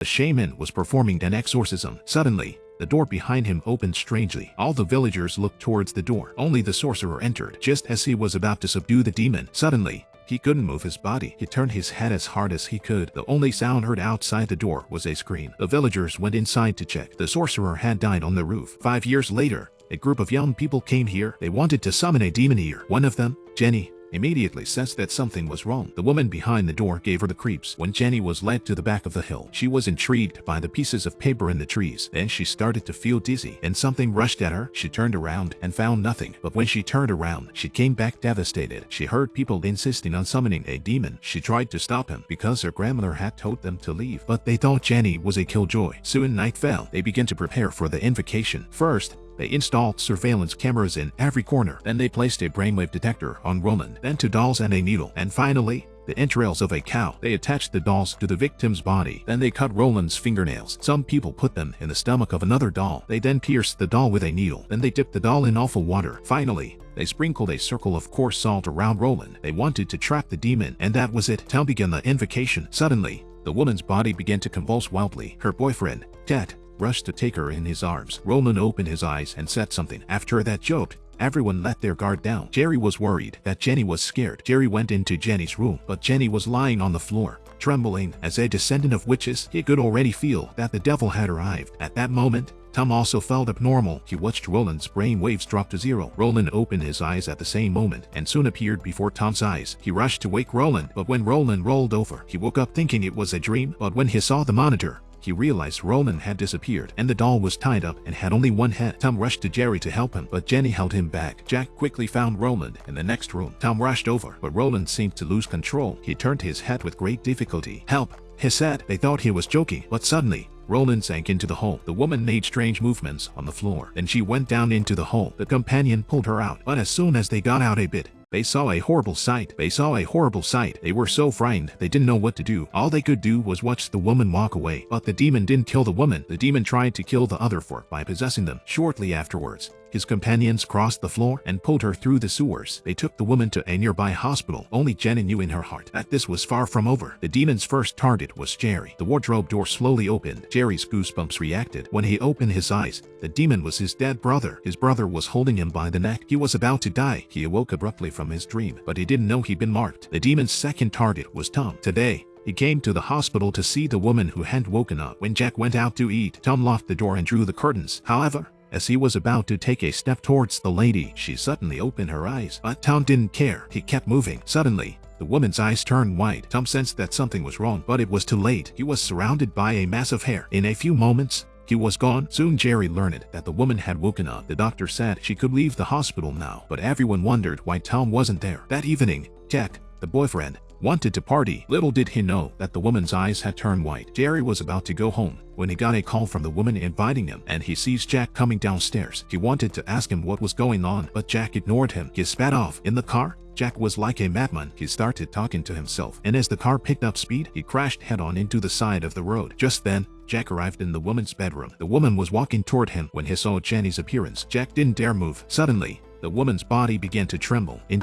The shaman was performing an exorcism. Suddenly, the door behind him opened strangely. All the villagers looked towards the door. Only the sorcerer entered. Just as he was about to subdue the demon, suddenly, he couldn't move his body. He turned his head as hard as he could. The only sound heard outside the door was a scream. The villagers went inside to check. The sorcerer had died on the roof. 5 years later, a group of young people came here. They wanted to summon a demon here. One of them, Jenny, immediately sensed that something was wrong. The woman behind the door gave her the creeps. When Jenny was led to the back of the hill, she was intrigued by the pieces of paper in the trees. Then she started to feel dizzy, and something rushed at her. She turned around and found nothing. But when she turned around, she came back devastated. She heard people insisting on summoning a demon. She tried to stop him because her grandmother had told them to leave, but they thought Jenny was a killjoy. Soon night fell. They began to prepare for the invocation. First, they installed surveillance cameras in every corner. Then they placed a brainwave detector on Roland, then 2 dolls and a needle, and finally, the entrails of a cow. They attached the dolls to the victim's body. Then they cut Roland's fingernails. Some people put them in the stomach of another doll. They then pierced the doll with a needle. Then they dipped the doll in awful water. Finally, they sprinkled a circle of coarse salt around Roland. They wanted to trap the demon, and that was it. Tom began the invocation. Suddenly, the woman's body began to convulse wildly. Her boyfriend, Ted, rushed to take her in his arms. Roland opened his eyes and said something. After that joke, everyone let their guard down. Jerry was worried that Jenny was scared. Jerry went into Jenny's room, but Jenny was lying on the floor, trembling. As a descendant of witches, he could already feel that the devil had arrived. At that moment, Tom also felt abnormal. He watched Roland's brain waves drop to 0. Roland opened his eyes at the same moment and soon appeared before Tom's eyes. He rushed to wake Roland, but when Roland rolled over, he woke up thinking it was a dream. But when he saw the monitor, he realized Roland had disappeared and the doll was tied up and had only one head. Tom rushed to Jerry to help him, but Jenny held him back. Jack quickly found Roland in the next room. Tom rushed over, but Roland seemed to lose control. He turned his head with great difficulty. "Help," he said. They thought he was joking, but suddenly, Roland sank into the hole. The woman made strange movements on the floor. Then she went down into the hole. The companion pulled her out, but as soon as they got out a bit, they saw a horrible sight. They were so frightened, they didn't know what to do. All they could do was watch the woman walk away. But the demon didn't kill the woman. The demon tried to kill the other four by possessing them. Shortly afterwards, his companions crossed the floor and pulled her through the sewers. They took the woman to a nearby hospital. Only Jenny knew in her heart that this was far from over. The demon's first target was Jerry. The wardrobe door slowly opened. Jerry's goosebumps reacted. When he opened his eyes, the demon was his dead brother. His brother was holding him by the neck. He was about to die. He awoke abruptly from his dream, but he didn't know he'd been marked. The demon's second target was Tom. Today, he came to the hospital to see the woman who hadn't woken up. When Jack went out to eat, Tom locked the door and drew the curtains. However, as he was about to take a step towards the lady, she suddenly opened her eyes. But Tom didn't care. He kept moving. Suddenly, the woman's eyes turned white. Tom sensed that something was wrong, but it was too late. He was surrounded by a mass of hair. In a few moments, he was gone. Soon Jerry learned that the woman had woken up. The doctor said she could leave the hospital now, but everyone wondered why Tom wasn't there. That evening, Jack, the boyfriend, wanted to party. Little did he know that the woman's eyes had turned white. Jerry was about to go home when he got a call from the woman inviting him, and he sees Jack coming downstairs. He wanted to ask him what was going on, but Jack ignored him. He sped off. In the car, Jack was like a madman. He started talking to himself, and as the car picked up speed, he crashed head-on into the side of the road. Just then, Jack arrived in the woman's bedroom. The woman was walking toward him when he saw Jenny's appearance. Jack didn't dare move. Suddenly, the woman's body began to tremble. In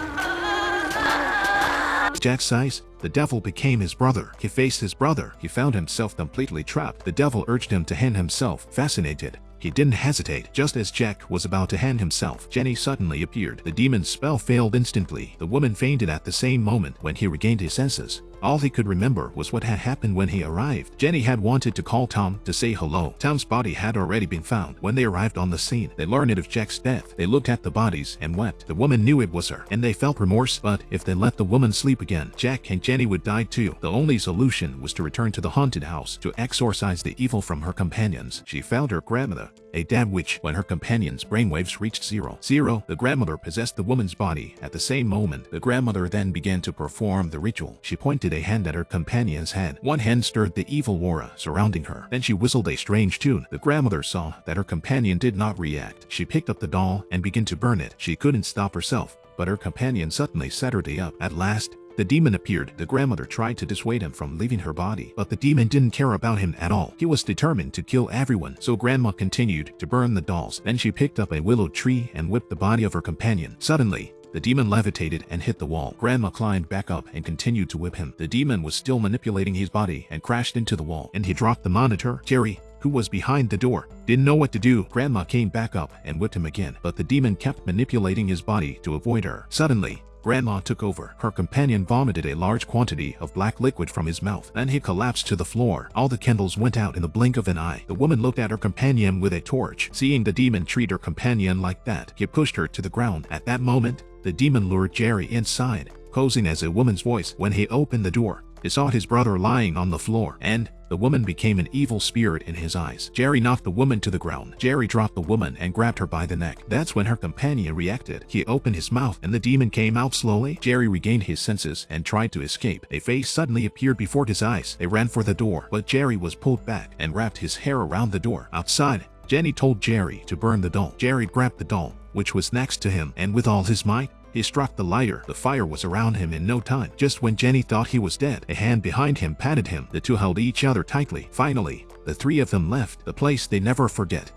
Jack's eyes, the devil became his brother. He faced his brother. He found himself completely trapped. The devil urged him to hand himself. Fascinated, he didn't hesitate. Just as Jack was about to hand himself, Jenny suddenly appeared. The demon's spell failed instantly. The woman fainted at the same moment. When he regained his senses, all he could remember was what had happened when he arrived. Jenny had wanted to call Tom to say hello. Tom's body had already been found. When they arrived on the scene, they learned of Jack's death. They looked at the bodies and wept. The woman knew it was her, and they felt remorse, but if they let the woman sleep again, Jack and Jenny would die too. The only solution was to return to the haunted house to exorcise the evil from her companions. She found her grandmother, a dead witch. When her companions' brainwaves reached 0, the grandmother possessed the woman's body. At the same moment, the grandmother then began to perform the ritual. She pointed a hand at her companion's head. One hand stirred the evil aura surrounding her. Then she whistled a strange tune. The grandmother saw that her companion did not react. She picked up the doll and began to burn it. She couldn't stop herself, but her companion suddenly set her day up. At last, the demon appeared. The grandmother tried to dissuade him from leaving her body, but the demon didn't care about him at all. He was determined to kill everyone, so grandma continued to burn the dolls. Then she picked up a willow tree and whipped the body of her companion. Suddenly, The demon levitated and hit the wall. Grandma climbed back up and continued to whip him. The demon was still manipulating his body and crashed into the wall, and he dropped the monitor. Jerry, who was behind the door, didn't know what to do. Grandma came back up and whipped him again, but the demon kept manipulating his body to avoid her. Suddenly, Grandma took over. Her companion vomited a large quantity of black liquid from his mouth. Then he collapsed to the floor. All the candles went out in the blink of an eye. The woman looked at her companion with a torch. Seeing the demon treat her companion like that, he pushed her to the ground. At that moment, the demon lured Jerry inside, posing as a woman's voice. When he opened the door, he saw his brother lying on the floor, and the woman became an evil spirit in his eyes. Jerry knocked the woman to the ground. Jerry dropped the woman and grabbed her by the neck. That's when her companion reacted. He opened his mouth and the demon came out slowly. Jerry regained his senses and tried to escape. A face suddenly appeared before his eyes. They ran for the door, but Jerry was pulled back and wrapped his hair around the door. Outside, Jenny told Jerry to burn the doll. Jerry grabbed the doll, which was next to him, and with all his might, he struck the lighter. The fire was around him in no time. Just when Jenny thought he was dead, a hand behind him patted him. The two held each other tightly. Finally, the three of them left, the place they never forget.